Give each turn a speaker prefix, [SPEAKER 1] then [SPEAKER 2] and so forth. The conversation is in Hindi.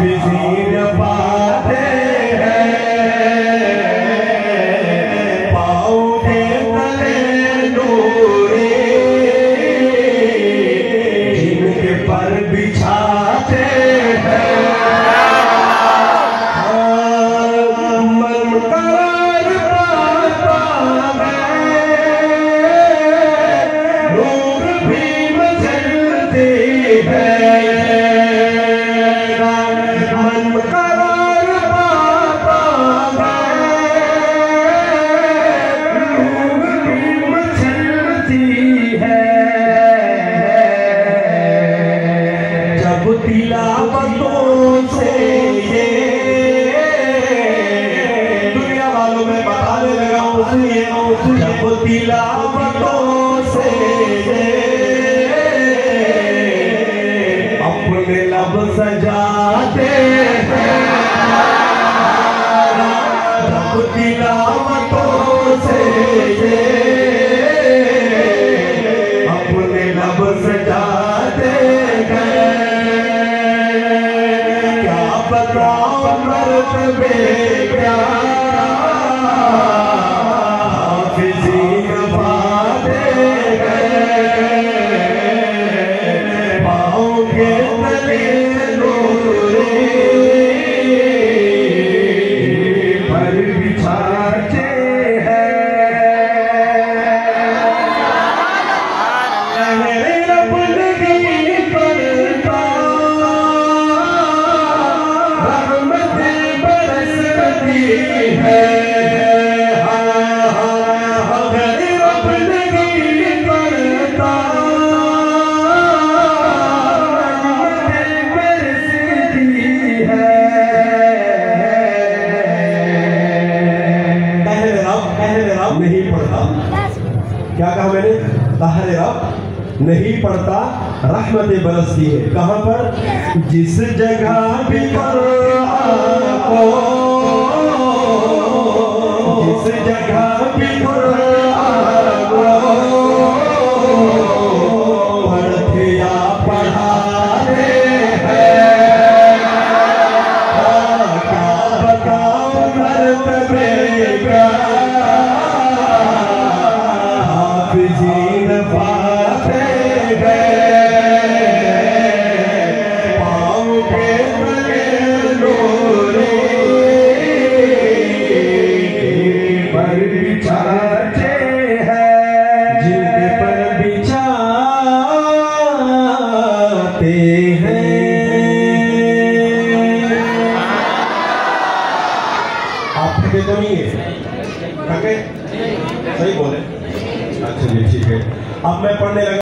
[SPEAKER 1] हाफिज़ीन पाते हैं पाँव के तले नूरे, जिनके पर बिछाते हैं मन करार पाता है, नूर भी मचलते हैं। मन करार पाता है, नूर भी मचलती है। जब तिलावतों से ये दुनिया वालों में बताने लगा हूँ, जब तिलावतों से अपने लब सजाते हैं, जब तिलावतों से अपने लब सजाते हैं। क्या बताओ मर्तबे क्या हाफिज़ीन पाते हैं, पाँव के तले नूरे पर बिछाते हैं। रब नहीं करता, रहमतें बरसती है। रब नहीं करता, रहमतें बरसती है। कहने रब नहीं पढ़ता, क्या कहा मैंने? कहने रब नहीं पढ़ता, रहमतें बरसती है। कहाँ पर? जिस जगह भी कुरान को, जिस जगह भी कुरान को पढ़ते या पढ़ाते हैं। क्या बताओ मर्तबे का हाफिज़ीन पाते हैं, पाँव के तले नूरे पर बिछाते हैं, जिनके पर बिछाते हैं। आप थके तो नहीं है? थके? सही बोले। अच्छा जी, ठीक है। अब मैं पढ़ने लगा।